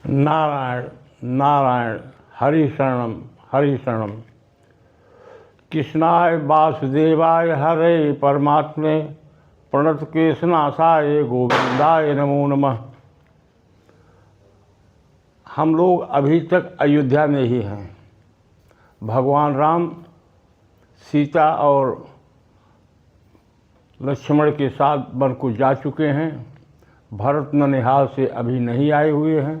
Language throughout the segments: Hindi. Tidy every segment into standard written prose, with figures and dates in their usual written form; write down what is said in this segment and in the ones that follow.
नारायण नारायण हरि शरणम कृष्णाय वासुदेवाय हरे परमात्मे प्रणत केशनाशाय गोविंदाय नमो नमः। हम लोग अभी तक अयोध्या में ही हैं। भगवान राम सीता और लक्ष्मण के साथ वन को जा चुके हैं। भरत ननिहाल से अभी नहीं आए हुए हैं।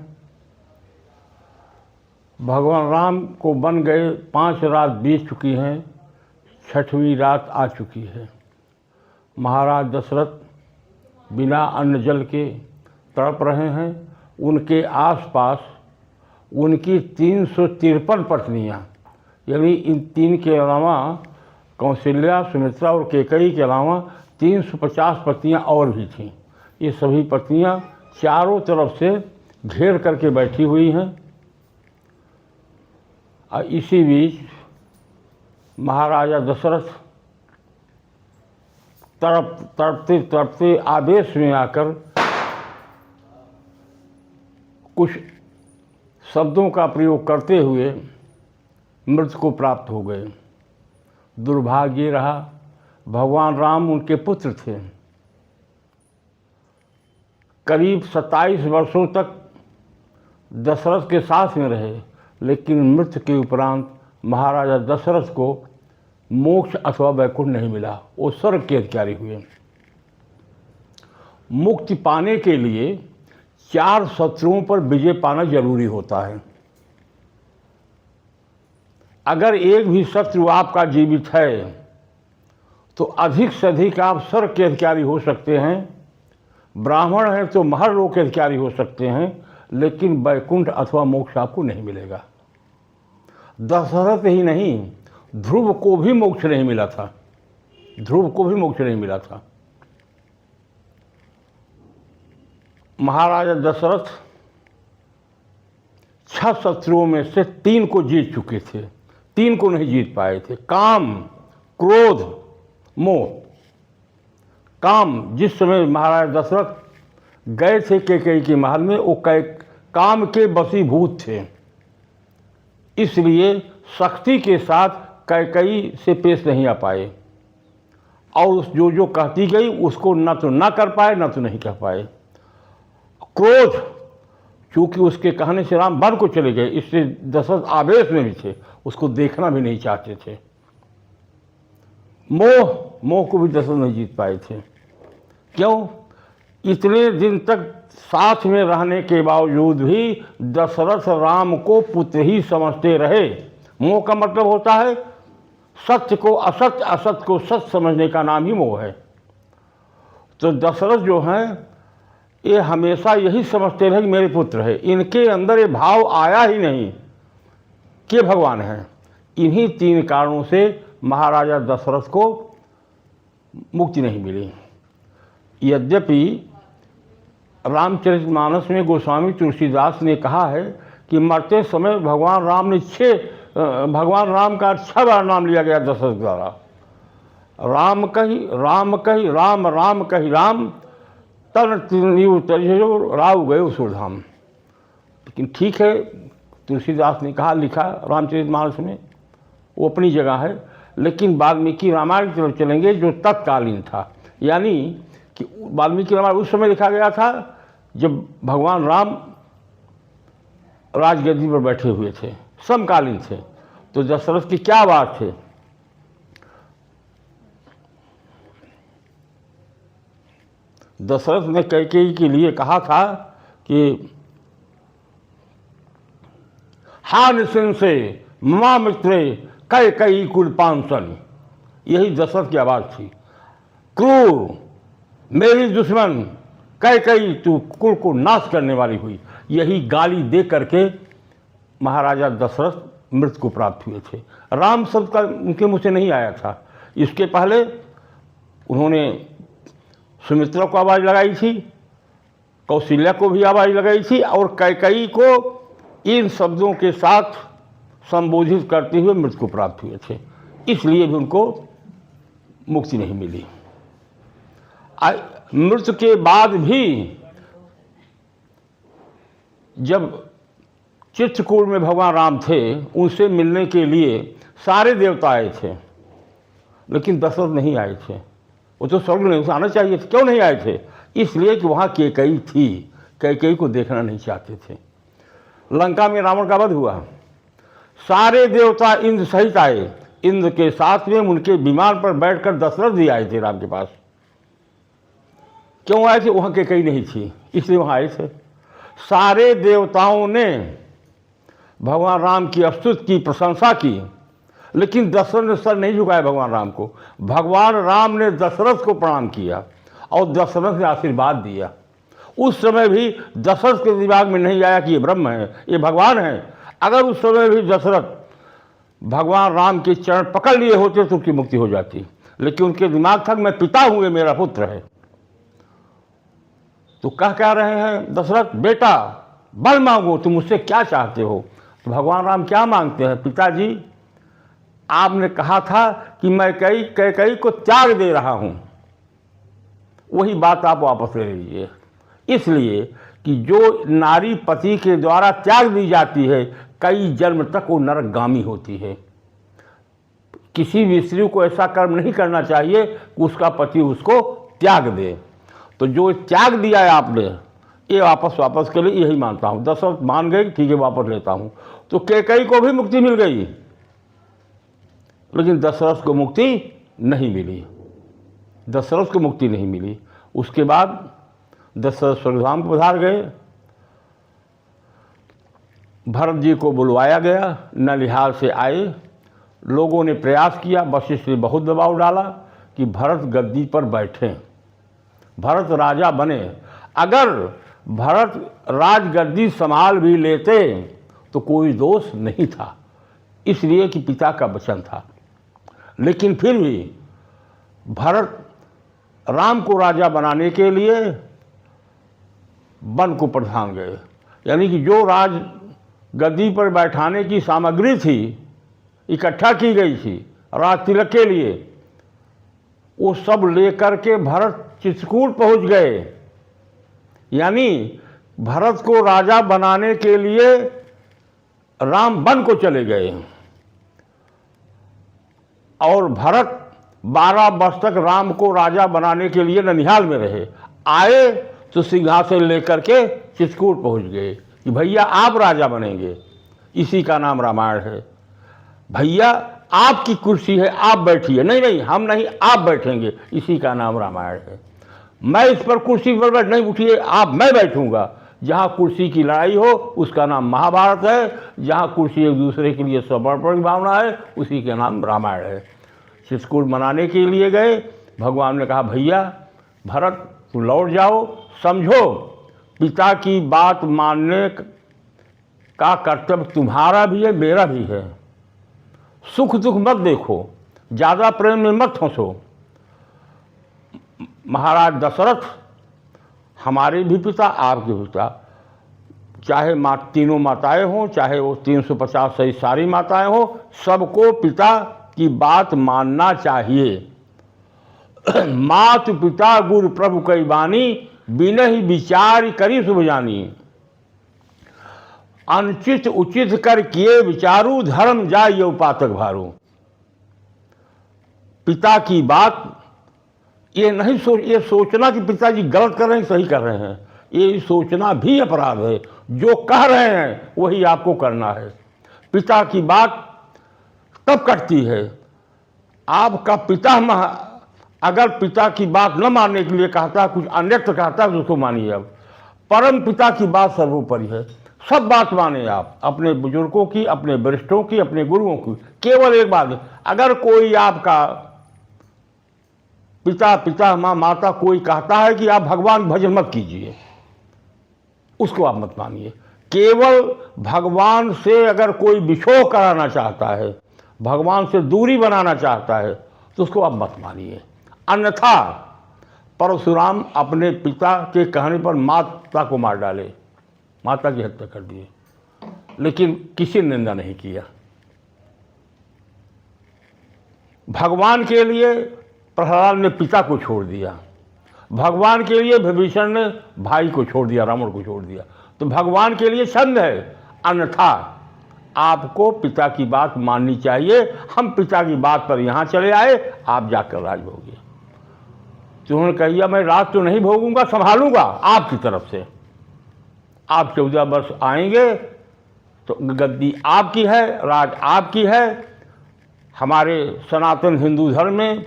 भगवान राम को वन गए 5 रात बीत चुकी हैं, 6वीं रात आ चुकी है। महाराज दशरथ बिना अन्न जल के तड़प रहे हैं। उनके आसपास उनकी 353 पत्नियाँ, यानी इन 3 के अलावा कौशल्या, सुमित्रा और कैकेयी के अलावा 350 पत्नियाँ और भी थीं। ये सभी पत्नियाँ चारों तरफ से घेर करके बैठी हुई हैं। और इसी बीच महाराजा दशरथ तड़पते तड़पते आवेश में आकर कुछ शब्दों का प्रयोग करते हुए मृत्यु को प्राप्त हो गए। दुर्भाग्य रहा, भगवान राम उनके पुत्र थे। करीब 27 वर्षों तक दशरथ के साथ में रहे, लेकिन मृत्यु के उपरांत महाराजा दशरथ को मोक्ष अथवा वैकुंठ नहीं मिला। वो स्वर्ग के अधिकारी हुए। मुक्ति पाने के लिए 4 शत्रुओं पर विजय पाना जरूरी होता है। अगर एक भी शत्रु आपका जीवित है तो अधिक से अधिक आप स्वर्ग के अधिकारी हो सकते हैं। ब्राह्मण हैं तो महर्लोक के अधिकारी हो सकते हैं, लेकिन वैकुंठ अथवा मोक्ष आपको नहीं मिलेगा। दशरथ ही नहीं, ध्रुव को भी मोक्ष नहीं मिला था। ध्रुव को भी मोक्ष नहीं मिला था। महाराजा दशरथ 6 शत्रुओं में से 3 को जीत चुके थे, 3 को नहीं जीत पाए थे। काम, क्रोध, मोह। काम, जिस समय महाराज दशरथ गए थे कैकेयी के महल में, वो काम के वशीभूत थे। इसलिए शक्ति के साथ कैकेयी से पेश नहीं आ पाए और जो कहती गई उसको न तो न कर पाए, न तो नहीं कह पाए। क्रोध, चूंकि उसके कहने से राम वन को चले गए, इससे दशरथ आवेश में भी थे, उसको देखना भी नहीं चाहते थे। मोह को भी दशरथ नहीं जीत पाए थे। क्यों? इतने दिन तक साथ में रहने के बावजूद भी दशरथ राम को पुत्र ही समझते रहे। मोह का मतलब होता है सत्य को असत्य, असत्य को सत्य समझने का नाम ही मोह है। तो दशरथ जो हैं, ये हमेशा यही समझते रहे कि मेरे पुत्र है। इनके अंदर ये भाव आया ही नहीं कि भगवान हैं। इन्हीं 3 कारणों से महाराजा दशरथ को मुक्ति नहीं मिली। यद्यपि रामचरितमानस में गोस्वामी तुलसीदास ने कहा है कि मरते समय भगवान राम का 6 बार नाम लिया गया दशरथ द्वारा। राम कही राम कही राम, तन तजो राव गए सुरधाम। लेकिन ठीक है, तुलसीदास ने कहा, लिखा रामचरितमानस में, वो अपनी जगह है। लेकिन वाल्मीकि रामायण की तरफ चलेंगे जो तत्कालीन था, यानी कि वाल्मीकि रामायण उस समय लिखा गया था जब भगवान राम राजगद्दी पर बैठे हुए थे, समकालीन थे। तो दशरथ की क्या बात थे? दशरथ ने कैकेयी के लिए कहा था कि हा निशंसे ममा मित्रे कैकेयी कुलपांसन। यही दशरथ की आवाज़ थी। क्रूर, मेरी दुश्मन कैकेयी, तू कुल को नाश करने वाली हुई। यही गाली दे करके महाराजा दशरथ मृत्यु को प्राप्त हुए थे। राम शब्द का उनके मुँह से नहीं आया था। इसके पहले उन्होंने सुमित्रा को आवाज़ लगाई थी, कौशल्या को भी आवाज़ लगाई थी, और कैकेयी को इन शब्दों के साथ संबोधित करते हुए मृत्यु को प्राप्त हुए थे। इसलिए भी उनको मुक्ति नहीं मिली। मृत्यु के बाद भी जब चित्रकूट में भगवान राम थे, उनसे मिलने के लिए सारे देवता आए थे, लेकिन दशरथ नहीं आए थे। वो तो स्वर्ग में आना चाहिए थे, क्यों नहीं आए थे? इसलिए कि वहाँ कैकेयी थी, कैकेयी को देखना नहीं चाहते थे। लंका में रावण का वध हुआ, सारे देवता इंद्र सहित आए, इंद्र के साथ में उनके विमान पर बैठकर दशरथ जी आए थे राम के पास। क्यों आए थे? वहाँ कैकेयी नहीं थी, इसलिए वहाँ आए थे। सारे देवताओं ने भगवान राम की स्तुति की, प्रशंसा की, लेकिन दशरथ ने सर नहीं झुकाया भगवान राम को। भगवान राम ने दशरथ को प्रणाम किया और दशरथ ने आशीर्वाद दिया। उस समय भी दशरथ के दिमाग में नहीं आया कि ये ब्रह्म है, ये भगवान है। अगर उस समय भी दशरथ भगवान राम के चरण पकड़ लिए होते तो उसकी मुक्ति हो जाती, लेकिन उनके दिमाग था मैं पिता हूँ, ये मेरा पुत्र है। तो कह क्या रहे हैं दशरथ, बेटा वर मांगो, तुम मुझसे क्या चाहते हो? तो भगवान राम क्या मांगते हैं? पिताजी, आपने कहा था कि मैं कैकेयी को त्याग दे रहा हूं, वही बात आप वापस ले लीजिए। इसलिए कि जो नारी पति के द्वारा त्याग दी जाती है, कई जन्म तक वो नरकगामी होती है। किसी भी स्त्री को ऐसा कर्म नहीं करना चाहिए कि उसका पति उसको त्याग दे। तो जो त्याग दिया है आपने, ये वापस के लिए यही मानता हूँ। दशरथ मान गए, ठीक है वापस लेता हूँ। तो कैकेयी को भी मुक्ति मिल गई, लेकिन दशरथ को मुक्ति नहीं मिली, दशरथ को मुक्ति नहीं मिली। उसके बाद दशरथ स्वर्गधाम को पधार गए। भरत जी को बुलवाया गया, नलिहाल से आए। लोगों ने प्रयास किया, वशिष्ठ ने बहुत दबाव डाला कि भरत गद्दी पर बैठें, भरत राजा बने। अगर भरत राजगद्दी संभाल भी लेते तो कोई दोष नहीं था, इसलिए कि पिता का वचन था। लेकिन फिर भी भरत राम को राजा बनाने के लिए वन को प्रधान गए, यानी कि जो राज गद्दी पर बैठाने की सामग्री थी, इकट्ठा की गई थी राज तिलक के लिए, वो सब लेकर के भरत चित्रकूट पहुंच गए। यानी भरत को राजा बनाने के लिए राम वन को चले गए और भरत 12 वर्ष तक राम को राजा बनाने के लिए ननिहाल में रहे। आए तो सिंहासन लेकर के चित्रकूट पहुंच गए कि भैया आप राजा बनेंगे। इसी का नाम रामायण है। भैया आपकी कुर्सी है, आप बैठिए। नहीं नहीं, हम नहीं, आप बैठेंगे। इसी का नाम रामायण है। मैं इस पर कुर्सी पर बैठ नहीं, उठिए आप, मैं बैठूंगा। जहाँ कुर्सी की लड़ाई हो उसका नाम महाभारत है, जहाँ कुर्सी एक दूसरे के लिए समर्पण की भावना है उसी का नाम रामायण है। चित्रकूट मनाने के लिए गए। भगवान ने कहा भैया भरत तुम लौट जाओ, समझो पिता की बात मानने का कर्तव्य तुम्हारा भी है, मेरा भी है। सुख दुख मत देखो, ज़्यादा प्रेम में मत फंसो। महाराज दशरथ हमारे भी पिता, आपके पिता, चाहे तीनों माताएं हों, चाहे वो 350 सही सारी माताएं हों, सबको पिता की बात मानना चाहिए। मातु पिता गुरु प्रभु कई बानी, बिनहि विचार करी शुभ जानी। अनुचित उचित कर किए विचारू, धर्म जाय पातक भारू। पिता की बात ये नहीं ये सोचना कि पिताजी गलत कर रहे हैं सही कर रहे हैं, ये सोचना भी अपराध है। जो कह रहे हैं वही आपको करना है। पिता की बात तब कटती है, आपका पिता अगर पिता की बात न मानने के लिए कहता है, कुछ अन्यत्र कहता है तो उसको मानिए। अब परम पिता की बात सर्वोपरि है। सब बात माने आप, अपने बुजुर्गों की, अपने वरिष्ठों की, अपने गुरुओं की। केवल एक बात, अगर कोई आपका पिता, पिता माँ, माता कोई कहता है कि आप भगवान भजन मत कीजिए, उसको आप मत मानिए। केवल भगवान से अगर कोई विछोह कराना चाहता है, भगवान से दूरी बनाना चाहता है, तो उसको आप मत मानिए। अन्यथा परशुराम अपने पिता के कहने पर माता को मार डाले, माता की हत्या कर दिए, लेकिन किसी ने निंदा नहीं किया। भगवान के लिए प्रहलाद ने पिता को छोड़ दिया, भगवान के लिए विभीषण ने भाई को छोड़ दिया, रावण को छोड़ दिया। तो भगवान के लिए छंद है, अन्यथा आपको पिता की बात माननी चाहिए। हम पिता की बात पर यहाँ चले आए, आप जाकर राज भोगिए। तो उन्होंने कहिया मैं राज तो नहीं भोगूंगा, संभालूंगा आपकी तरफ से। आप 14 वर्ष आएंगे तो गद्दी आपकी है, राज आपकी है। हमारे सनातन हिंदू धर्म में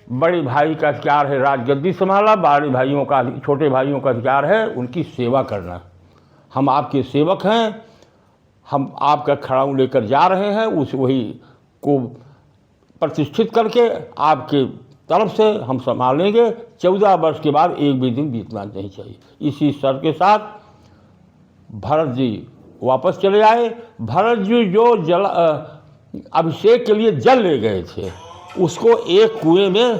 बड़े भाई का अधिकार है राज गद्दी संभाला, बड़े भाइयों का, छोटे भाइयों का अधिकार है उनकी सेवा करना। हम आपके सेवक हैं, हम आपका खड़ाऊ लेकर जा रहे हैं, उस वही को प्रतिष्ठित करके आपके तरफ से हम संभालेंगे। 14 वर्ष के बाद एक भी दिन बीतना नहीं चाहिए। इसी शर्त के साथ भरत जी वापस चले आए। भरत जी जो अभिषेक के लिए जल ले गए थे, उसको एक कुएं में